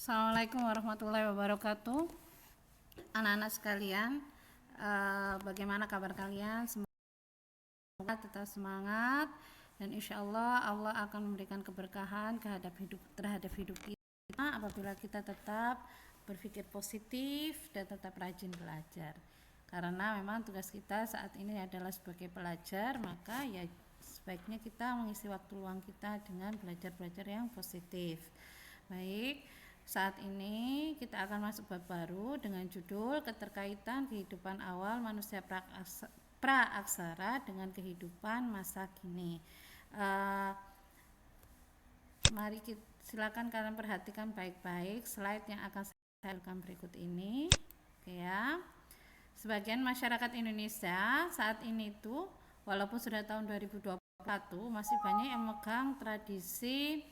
Assalamualaikum warahmatullahi wabarakatuh. Anak-anak sekalian, bagaimana kabar kalian? Semoga tetap semangat dan insya Allah akan memberikan keberkahan terhadap hidup kita apabila kita tetap berpikir positif dan tetap rajin belajar. Karena memang tugas kita saat ini adalah sebagai pelajar, maka ya sebaiknya kita mengisi waktu luang kita dengan belajar yang positif. Baik, saat ini kita akan masuk bab baru dengan judul keterkaitan kehidupan awal manusia praaksara dengan kehidupan masa kini. Mari silakan kalian perhatikan baik-baik slide yang akan saya lakukan berikut ini. Oke ya. Sebagian masyarakat Indonesia saat ini tuh walaupun sudah tahun 2021 masih banyak yang memegang tradisi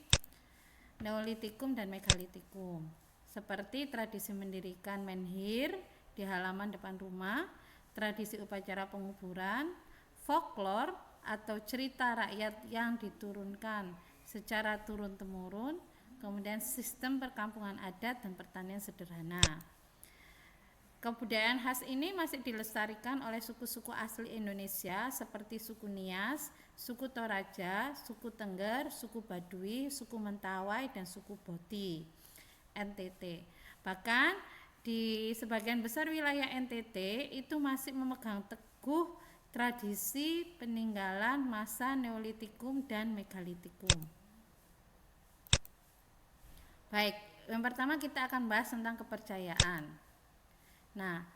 Neolitikum dan Megalitikum, seperti tradisi mendirikan menhir di halaman depan rumah, tradisi upacara penguburan, folklore atau cerita rakyat yang diturunkan secara turun-temurun, kemudian sistem perkampungan adat dan pertanian sederhana. Kebudayaan khas ini masih dilestarikan oleh suku-suku asli Indonesia seperti suku Nias, suku Toraja, suku Tengger, suku Baduy, suku Mentawai, dan suku Boti NTT. Bahkan di sebagian besar wilayah NTT itu masih memegang teguh tradisi peninggalan masa Neolitikum dan Megalitikum. Baik, yang pertama kita akan bahas tentang kepercayaan. Nah,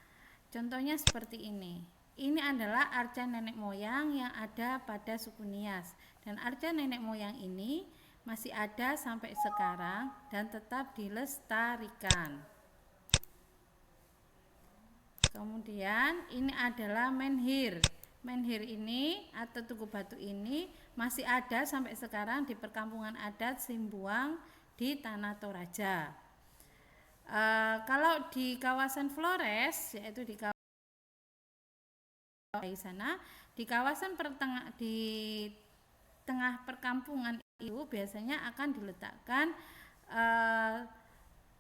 contohnya seperti ini. Ini adalah arca nenek moyang yang ada pada suku Nias, dan arca nenek moyang ini masih ada sampai sekarang dan tetap dilestarikan. Kemudian ini adalah menhir. Menhir ini atau tugu batu ini masih ada sampai sekarang di perkampungan adat Simbuang di Tanah Toraja. Kalau di kawasan Flores, yaitu di sana, di kawasan di tengah perkampungan itu biasanya akan diletakkan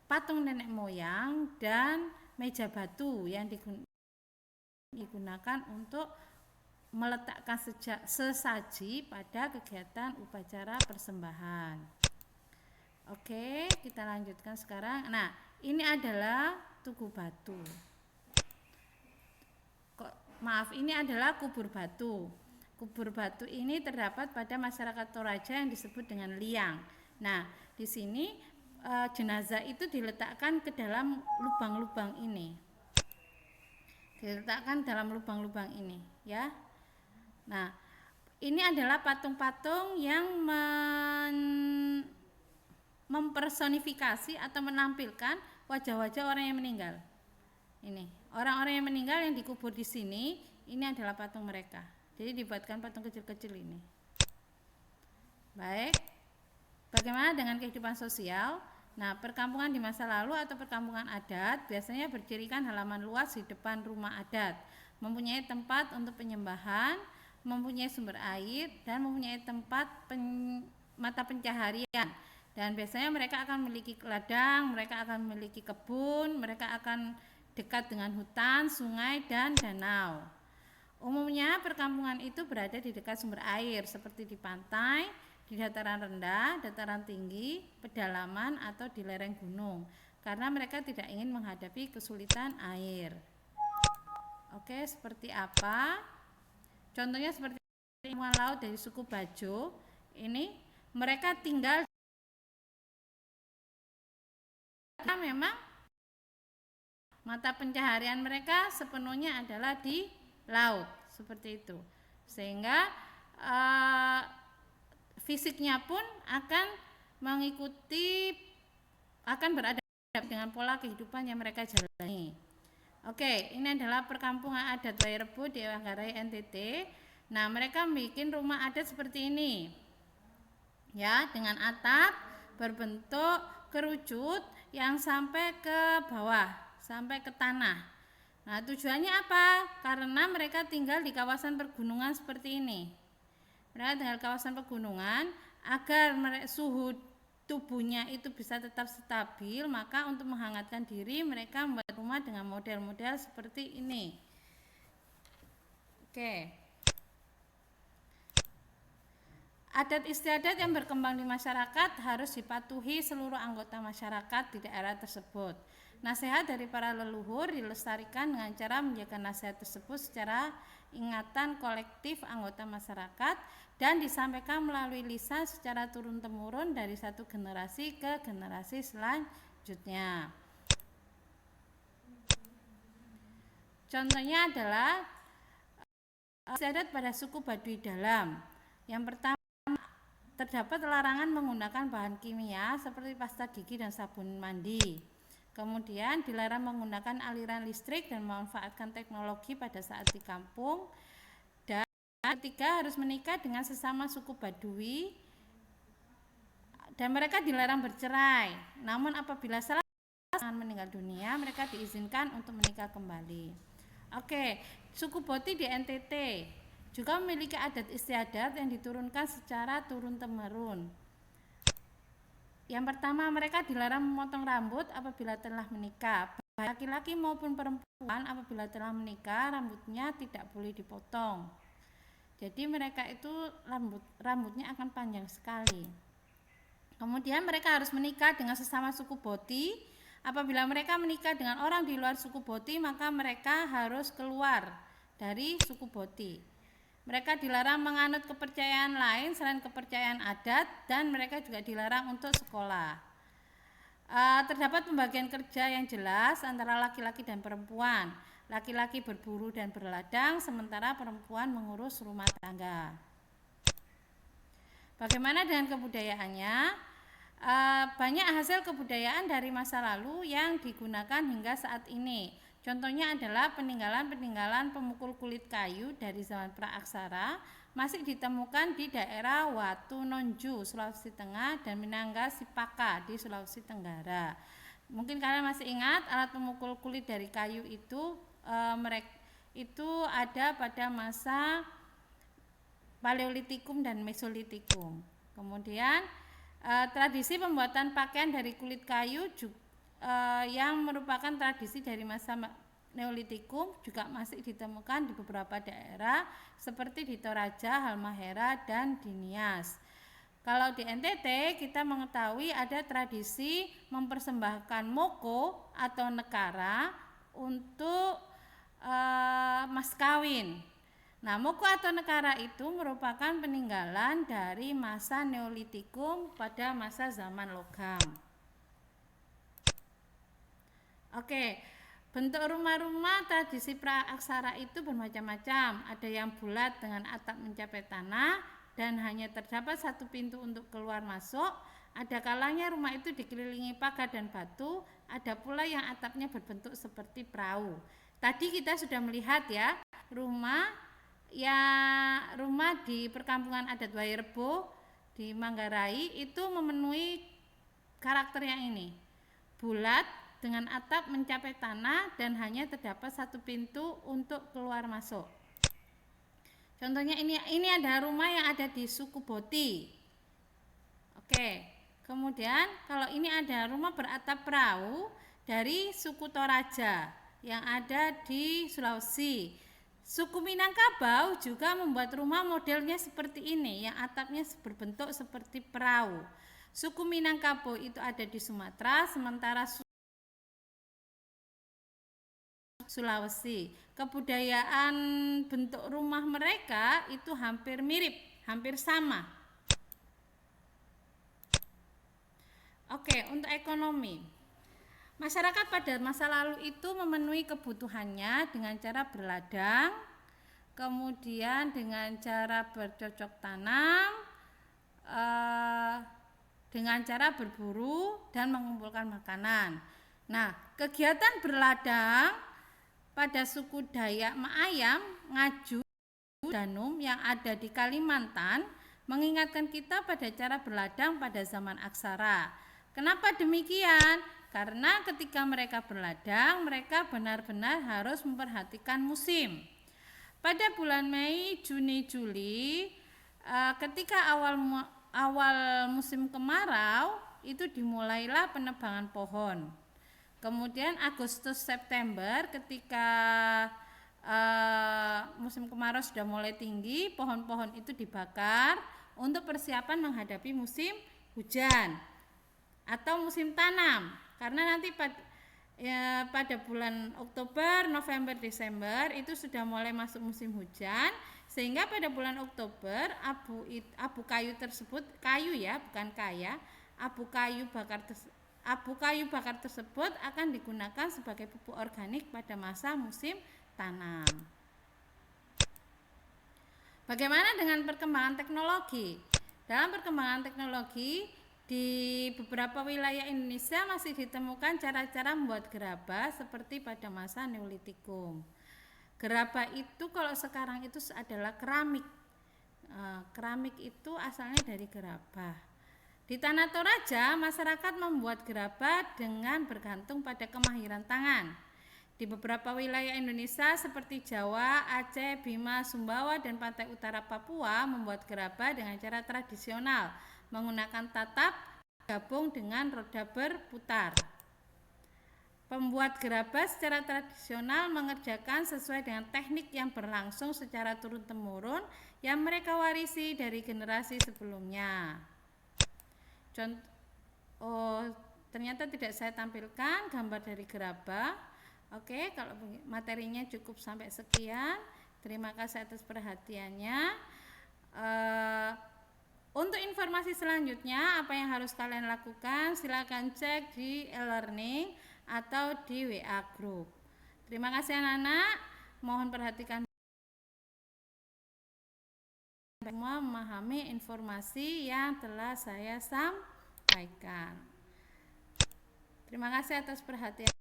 patung nenek moyang dan meja batu yang digunakan untuk meletakkan sesaji pada kegiatan upacara persembahan. Oke, kita lanjutkan sekarang. Nah, ini adalah tugu batu. Ini adalah kubur batu. Kubur batu ini terdapat pada masyarakat Toraja yang disebut dengan liang. Nah, di sini jenazah itu diletakkan ke dalam lubang-lubang ini. Diletakkan dalam lubang-lubang ini, ya. Nah, ini adalah patung-patung yang mempersonifikasi atau menampilkan wajah-wajah orang yang meninggal. Ini orang-orang yang meninggal yang dikubur di sini, ini adalah patung mereka. Jadi dibuatkan patung kecil-kecil ini. Baik, bagaimana dengan kehidupan sosial? Nah, perkampungan di masa lalu atau perkampungan adat biasanya berdirikan halaman luas di depan rumah adat, mempunyai tempat untuk penyembahan, mempunyai sumber air, dan mempunyai tempat mata pencaharian. Dan biasanya mereka akan memiliki ladang, mereka akan memiliki kebun, mereka akan dekat dengan hutan, sungai, dan danau. Umumnya perkampungan itu berada di dekat sumber air seperti di pantai, di dataran rendah, dataran tinggi, pedalaman, atau di lereng gunung, karena mereka tidak ingin menghadapi kesulitan air. Oke, seperti apa? Contohnya seperti ilmuwan laut dari suku Bajo. Ini mereka tinggal memang mata pencaharian mereka sepenuhnya adalah di laut, seperti itu. Sehingga fisiknya pun akan beradaptasi dengan pola kehidupan yang mereka jalani. Oke, ini adalah perkampungan adat Wairebo di Manggarai NTT. Nah, mereka bikin rumah adat seperti ini, ya, dengan atap berbentuk kerucut yang sampai ke bawah, sampai ke tanah. Nah, tujuannya apa? Karena mereka tinggal di kawasan pergunungan seperti ini. Mereka tinggal di kawasan pegunungan agar suhu tubuhnya itu bisa tetap stabil, maka untuk menghangatkan diri mereka membuat rumah dengan model-model seperti ini. Oke. Adat istiadat yang berkembang di masyarakat harus dipatuhi seluruh anggota masyarakat di daerah tersebut. Nasihat dari para leluhur dilestarikan dengan cara menjaga nasihat tersebut secara ingatan kolektif anggota masyarakat dan disampaikan melalui lisan secara turun-temurun dari satu generasi ke generasi selanjutnya. Contohnya adalah istiadat pada suku Baduy Dalam. Yang pertama, terdapat larangan menggunakan bahan kimia seperti pasta gigi dan sabun mandi. Kemudian dilarang menggunakan aliran listrik dan memanfaatkan teknologi pada saat di kampung. Dan ketiga, harus menikah dengan sesama suku Baduy dan mereka dilarang bercerai. Namun apabila salah pasangan meninggal dunia, mereka diizinkan untuk menikah kembali. Oke, suku Boti di NTT juga memiliki adat istiadat yang diturunkan secara turun-temurun. Yang pertama, mereka dilarang memotong rambut apabila telah menikah. Laki-laki maupun perempuan apabila telah menikah, rambutnya tidak boleh dipotong. Jadi mereka itu rambutnya akan panjang sekali. Kemudian mereka harus menikah dengan sesama suku Boti. Apabila mereka menikah dengan orang di luar suku Boti, maka mereka harus keluar dari suku Boti. Mereka dilarang menganut kepercayaan lain selain kepercayaan adat dan mereka juga dilarang untuk sekolah. Terdapat pembagian kerja yang jelas antara laki-laki dan perempuan. Laki-laki berburu dan berladang, sementara perempuan mengurus rumah tangga. Bagaimana dengan kebudayaannya? Banyak hasil kebudayaan dari masa lalu yang digunakan hingga saat ini. Contohnya adalah peninggalan-peninggalan pemukul kulit kayu dari zaman praaksara masih ditemukan di daerah Watunonju, Sulawesi Tengah dan Minangkabau di Sulawesi Tenggara. Mungkin kalian masih ingat alat pemukul kulit dari kayu itu ada pada masa Paleolitikum dan Mesolitikum. Kemudian tradisi pembuatan pakaian dari kulit kayu yang merupakan tradisi dari masa Neolitikum juga masih ditemukan di beberapa daerah seperti di Toraja, Halmahera, dan di Nias. Kalau di NTT kita mengetahui ada tradisi mempersembahkan moko atau nekara untuk mas kawin. Nah, moko atau nekara itu merupakan peninggalan dari masa Neolitikum pada masa zaman logam. Oke, bentuk rumah-rumah tradisi praaksara itu bermacam-macam. Ada yang bulat dengan atap mencapai tanah dan hanya terdapat satu pintu untuk keluar masuk. Ada kalanya rumah itu dikelilingi pagar dan batu. Ada pula yang atapnya berbentuk seperti perahu. Tadi kita sudah melihat ya, rumah di perkampungan adat Wairebo di Manggarai itu memenuhi karakter yang ini. Bulat dengan atap mencapai tanah dan hanya terdapat satu pintu untuk keluar masuk. Contohnya ini ada rumah yang ada di suku Boti. Oke, kemudian kalau ini ada rumah beratap perahu dari suku Toraja yang ada di Sulawesi. Suku Minangkabau juga membuat rumah modelnya seperti ini, yang atapnya berbentuk seperti perahu. Suku Minangkabau itu ada di Sumatera, sementara Sulawesi. Kebudayaan bentuk rumah mereka itu hampir mirip, hampir sama. Oke, untuk ekonomi. Masyarakat pada masa lalu itu memenuhi kebutuhannya dengan cara berladang, kemudian dengan cara bercocok tanam, dengan cara berburu dan mengumpulkan makanan. Nah, kegiatan berladang pada suku Dayak Maayam, Ngaju, Danum yang ada di Kalimantan mengingatkan kita pada cara berladang pada zaman aksara. Kenapa demikian? Karena ketika mereka berladang, mereka benar-benar harus memperhatikan musim. Pada bulan Mei, Juni, Juli, ketika awal musim kemarau, itu dimulailah penebangan pohon. Kemudian Agustus September ketika musim kemarau sudah mulai tinggi, pohon-pohon itu dibakar untuk persiapan menghadapi musim hujan atau musim tanam. Karena nanti pada bulan Oktober, November, Desember itu sudah mulai masuk musim hujan, sehingga pada bulan Oktober abu kayu tersebut, kayu ya, bukan kaya, abu kayu bakar tersebut akan digunakan sebagai pupuk organik pada masa musim tanam. Bagaimana dengan perkembangan teknologi? Dalam perkembangan teknologi, di beberapa wilayah Indonesia masih ditemukan cara-cara membuat gerabah seperti pada masa Neolitikum. Gerabah itu kalau sekarang itu adalah keramik. Keramik itu asalnya dari gerabah. Di Tanah Toraja, masyarakat membuat gerabah dengan bergantung pada kemahiran tangan. Di beberapa wilayah Indonesia seperti Jawa, Aceh, Bima, Sumbawa, dan pantai utara Papua membuat gerabah dengan cara tradisional, menggunakan tatap gabung dengan roda berputar. Pembuat gerabah secara tradisional mengerjakan sesuai dengan teknik yang berlangsung secara turun-temurun yang mereka warisi dari generasi sebelumnya. Ternyata tidak saya tampilkan gambar dari gerabah. Oke, kalau materinya cukup sampai sekian. Terima kasih atas perhatiannya. Untuk informasi selanjutnya apa yang harus kalian lakukan, silakan cek di e-learning atau di WA group. Terima kasih anak-anak. Mohon perhatikan semua memahami informasi yang telah saya sampaikan. Terima kasih atas perhatian.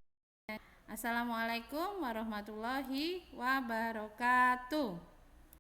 Assalamualaikum warahmatullahi wabarakatuh.